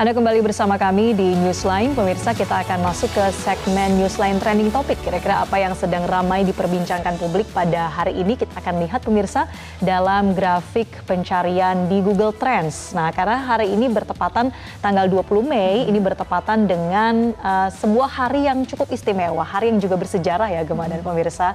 Anda kembali bersama kami di Newsline. Pemirsa, kita akan masuk ke segmen Newsline Trending Topic. Kira-kira apa yang sedang ramai diperbincangkan publik pada hari ini? Kita akan lihat pemirsa dalam grafik pencarian di Google Trends. Nah, karena hari ini bertepatan tanggal 20 Mei, ini bertepatan dengan sebuah hari yang cukup istimewa. Hari yang juga bersejarah ya, Gemma dan pemirsa.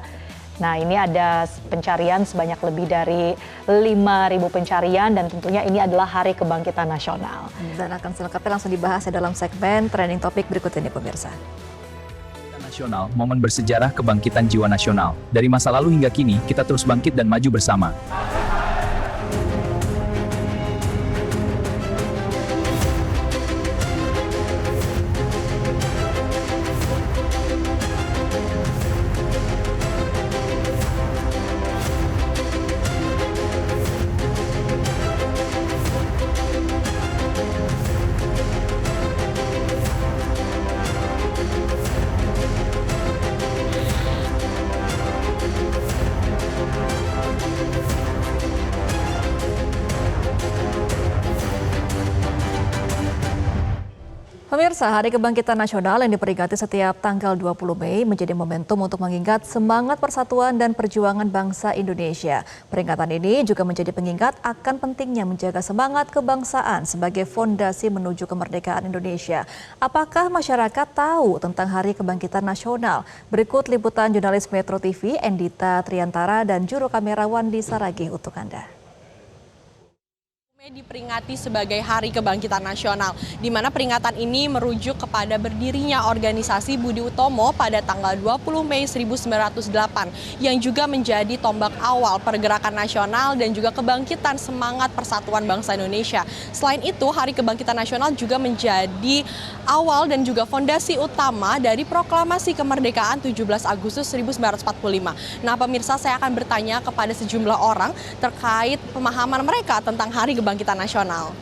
Nah, ini ada pencarian sebanyak lebih dari 5.000 pencarian dan tentunya ini adalah Hari Kebangkitan Nasional. Dan akan selengkapnya langsung dibahas ya dalam segmen Trending Topic berikut ini pemirsa. Nasional, momen bersejarah kebangkitan jiwa nasional. Dari masa lalu hingga kini, kita terus bangkit dan maju bersama. Pemirsa, Hari Kebangkitan Nasional yang diperingati setiap tanggal 20 Mei menjadi momentum untuk mengingat semangat persatuan dan perjuangan bangsa Indonesia. Peringatan ini juga menjadi pengingat akan pentingnya menjaga semangat kebangsaan sebagai fondasi menuju kemerdekaan Indonesia. Apakah masyarakat tahu tentang Hari Kebangkitan Nasional? Berikut liputan jurnalis Metro TV, Endita Triantara dan juru kamera Wandi Saragih untuk Anda. Diperingati sebagai Hari Kebangkitan Nasional, di mana peringatan ini merujuk kepada berdirinya organisasi Budi Utomo pada tanggal 20 Mei 1908 yang juga menjadi tombak awal pergerakan nasional dan juga kebangkitan semangat persatuan bangsa Indonesia. Selain itu, Hari Kebangkitan Nasional juga menjadi awal dan juga fondasi utama dari proklamasi kemerdekaan 17 Agustus 1945. Nah, pemirsa, saya akan bertanya kepada sejumlah orang terkait pemahaman mereka tentang Hari Kebangkitan Nasional.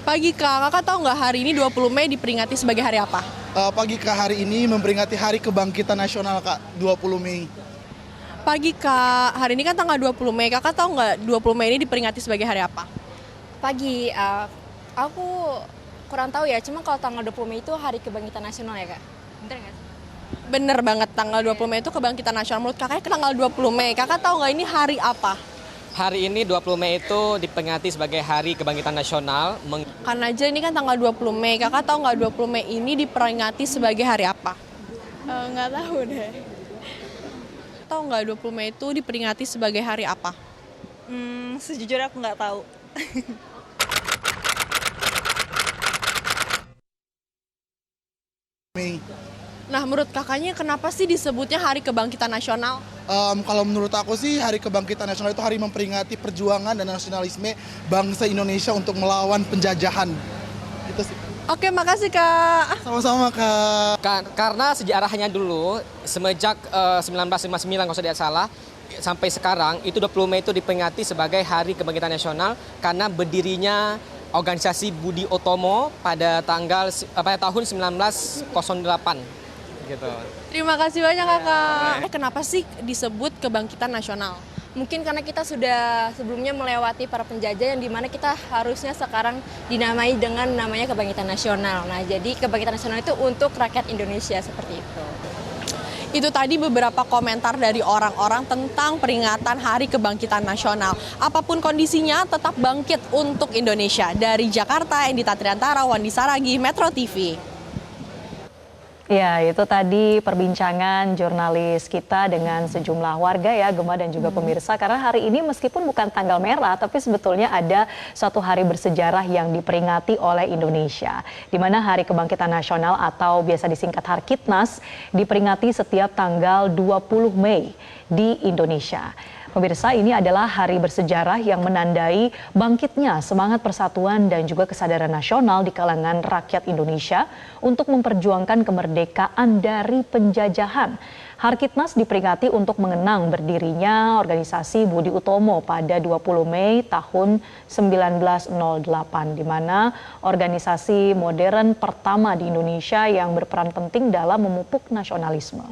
Pagi Kak, kakak tahu nggak hari ini 20 Mei diperingati sebagai hari apa? Pagi Kak, hari ini memperingati Hari Kebangkitan Nasional Kak, 20 Mei. Pagi Kak, hari ini kan tanggal 20 Mei, kakak tahu nggak 20 Mei ini diperingati sebagai hari apa? Pagi, aku kurang tahu ya, cuma kalau tanggal 20 Mei itu Hari Kebangkitan Nasional ya Kak? Bener nggak sih? Bener banget, tanggal 20 Mei itu kebangkitan nasional. Menurut kakaknya tanggal 20 Mei, kakak tahu nggak ini hari apa? Hari ini 20 Mei itu diperingati sebagai Hari Kebangkitan Nasional. Kan aja ini kan tanggal 20 Mei, kakak tahu nggak 20 Mei ini diperingati sebagai hari apa? Nggak tahu deh. Tahu nggak 20 Mei itu diperingati sebagai hari apa? Sejujurnya aku nggak tahu. Mei. Nah, menurut kakaknya kenapa sih disebutnya Hari Kebangkitan Nasional? Kalau menurut aku sih Hari Kebangkitan Nasional itu hari memperingati perjuangan dan nasionalisme bangsa Indonesia untuk melawan penjajahan. Itu sih. Oke, makasih Kak. Sama-sama Kak. Karena sejarahnya dulu, semenjak 1959 kalau tidak salah, sampai sekarang itu 20 Mei itu diperingati sebagai Hari Kebangkitan Nasional karena berdirinya organisasi Budi Utomo pada tahun 1908. Gitu. Terima kasih banyak Kakak. Kenapa sih disebut Kebangkitan Nasional? Mungkin karena kita sudah sebelumnya melewati para penjajah yang dimana kita harusnya sekarang dinamai dengan namanya Kebangkitan Nasional. Nah, jadi Kebangkitan Nasional itu untuk rakyat Indonesia seperti itu. Itu tadi beberapa komentar dari orang-orang tentang peringatan Hari Kebangkitan Nasional. Apapun kondisinya, tetap bangkit untuk Indonesia. Dari Jakarta, Endita Triantara, Wandi Saragih, Metro TV. Ya, itu tadi perbincangan jurnalis kita dengan sejumlah warga ya, Gemma dan juga pemirsa. Karena hari ini meskipun bukan tanggal merah, tapi sebetulnya ada suatu hari bersejarah yang diperingati oleh Indonesia. Di mana Hari Kebangkitan Nasional atau biasa disingkat Harkitnas diperingati setiap tanggal 20 Mei di Indonesia. Pemirsa, ini adalah hari bersejarah yang menandai bangkitnya semangat persatuan dan juga kesadaran nasional di kalangan rakyat Indonesia untuk memperjuangkan kemerdekaan dari penjajahan. Harkitnas diperingati untuk mengenang berdirinya organisasi Budi Utomo pada 20 Mei tahun 1908, di mana organisasi modern pertama di Indonesia yang berperan penting dalam memupuk nasionalisme.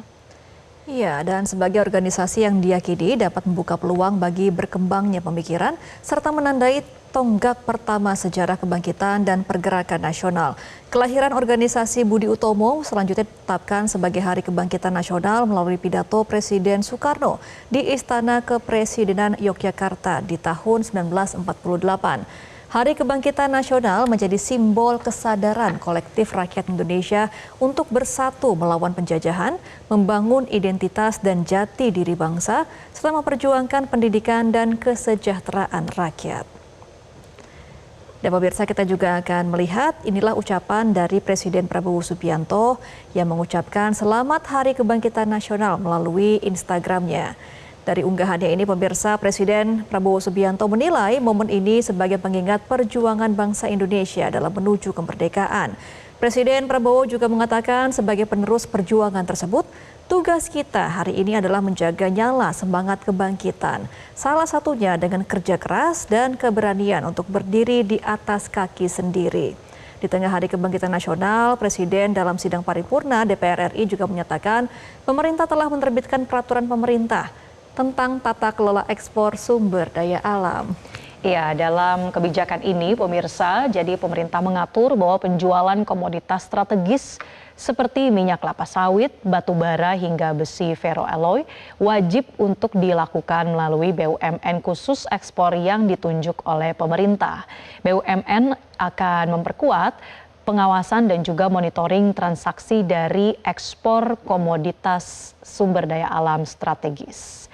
Iya, dan sebagai organisasi yang diyakini dapat membuka peluang bagi berkembangnya pemikiran serta menandai tonggak pertama sejarah kebangkitan dan pergerakan nasional. Kelahiran organisasi Budi Utomo selanjutnya ditetapkan sebagai Hari Kebangkitan Nasional melalui pidato Presiden Soekarno di Istana Kepresidenan Yogyakarta di tahun 1948. Hari Kebangkitan Nasional menjadi simbol kesadaran kolektif rakyat Indonesia untuk bersatu melawan penjajahan, membangun identitas dan jati diri bangsa, serta memperjuangkan pendidikan dan kesejahteraan rakyat. Dan pemirsa, kita juga akan melihat inilah ucapan dari Presiden Prabowo Subianto yang mengucapkan Selamat Hari Kebangkitan Nasional melalui Instagramnya. Dari unggahannya ini, pemirsa, Presiden Prabowo Subianto menilai momen ini sebagai pengingat perjuangan bangsa Indonesia dalam menuju kemerdekaan. Presiden Prabowo juga mengatakan sebagai penerus perjuangan tersebut, tugas kita hari ini adalah menjaga nyala semangat kebangkitan. Salah satunya dengan kerja keras dan keberanian untuk berdiri di atas kaki sendiri. Di tengah Hari Kebangkitan Nasional, Presiden dalam sidang paripurna DPR RI juga menyatakan pemerintah telah menerbitkan peraturan pemerintah tentang tata kelola ekspor sumber daya alam. Ya, dalam kebijakan ini, pemirsa, jadi pemerintah mengatur bahwa penjualan komoditas strategis seperti minyak kelapa sawit, batu bara hingga besi ferroalloy wajib untuk dilakukan melalui BUMN khusus ekspor yang ditunjuk oleh pemerintah. BUMN akan memperkuat pengawasan dan juga monitoring transaksi dari ekspor komoditas sumber daya alam strategis.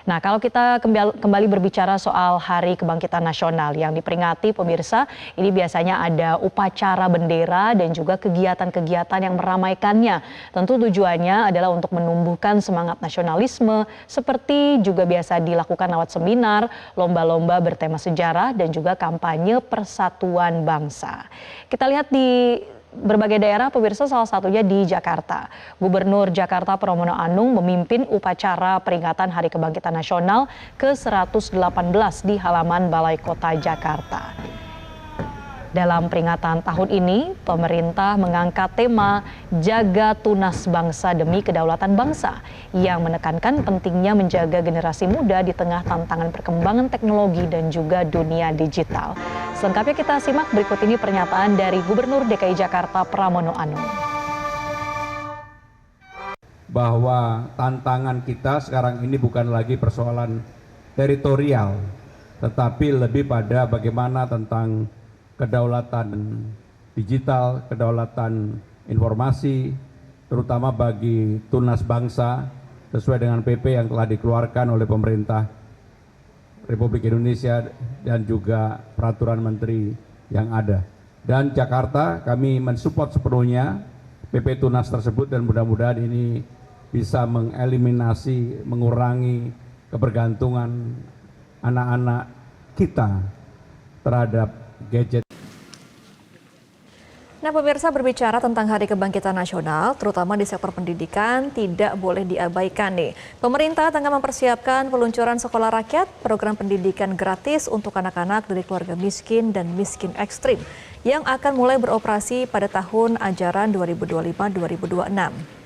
Nah, kalau kita kembali berbicara soal Hari Kebangkitan Nasional yang diperingati, pemirsa, ini biasanya ada upacara bendera dan juga kegiatan-kegiatan yang meramaikannya. Tentu tujuannya adalah untuk menumbuhkan semangat nasionalisme, seperti juga biasa dilakukan lewat seminar, lomba-lomba bertema sejarah, dan juga kampanye persatuan bangsa. Kita lihat di berbagai daerah, pemirsa, salah satunya di Jakarta. Gubernur Jakarta Pramono Anung memimpin upacara peringatan Hari Kebangkitan Nasional ke-118 di halaman Balai Kota Jakarta. Dalam peringatan tahun ini, pemerintah mengangkat tema Jaga Tunas Bangsa Demi Kedaulatan Bangsa yang menekankan pentingnya menjaga generasi muda di tengah tantangan perkembangan teknologi dan juga dunia digital. Selengkapnya kita simak berikut ini pernyataan dari Gubernur DKI Jakarta Pramono Anung. Bahwa tantangan kita sekarang ini bukan lagi persoalan teritorial, tetapi lebih pada bagaimana tentang kedaulatan digital, kedaulatan informasi, terutama bagi tunas bangsa sesuai dengan PP yang telah dikeluarkan oleh pemerintah Republik Indonesia dan juga peraturan menteri yang ada. Dan Jakarta kami mensupport sepenuhnya PP Tunas tersebut dan mudah-mudahan ini bisa mengeliminasi, mengurangi kebergantungan anak-anak kita terhadap gadget. Nah, pemirsa, berbicara tentang Hari Kebangkitan Nasional, terutama di sektor pendidikan, tidak boleh diabaikan nih. Pemerintah tengah mempersiapkan peluncuran sekolah rakyat, program pendidikan gratis untuk anak-anak dari keluarga miskin dan miskin ekstrim, yang akan mulai beroperasi pada tahun ajaran 2025-2026.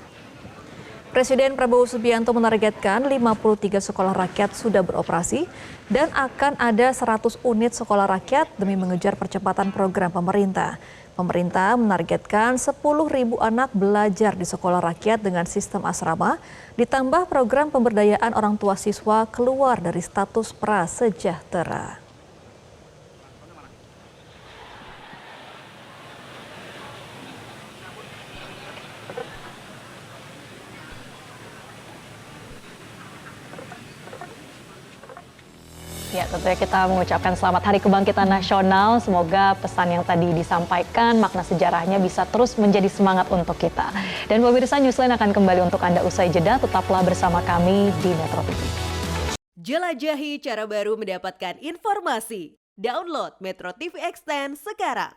Presiden Prabowo Subianto menargetkan 53 sekolah rakyat sudah beroperasi dan akan ada 100 unit sekolah rakyat demi mengejar percepatan program pemerintah. Pemerintah menargetkan 10.000 anak belajar di sekolah rakyat dengan sistem asrama, ditambah program pemberdayaan orang tua siswa keluar dari status prasejahtera. Ya, tentunya kita mengucapkan selamat Hari Kebangkitan Nasional. Semoga pesan yang tadi disampaikan, makna sejarahnya bisa terus menjadi semangat untuk kita. Dan pemirsa, Newsline akan kembali untuk Anda usai jeda. Tetaplah bersama kami di Metro TV. Jelajahi cara baru mendapatkan informasi. Download Metro TV Extend sekarang.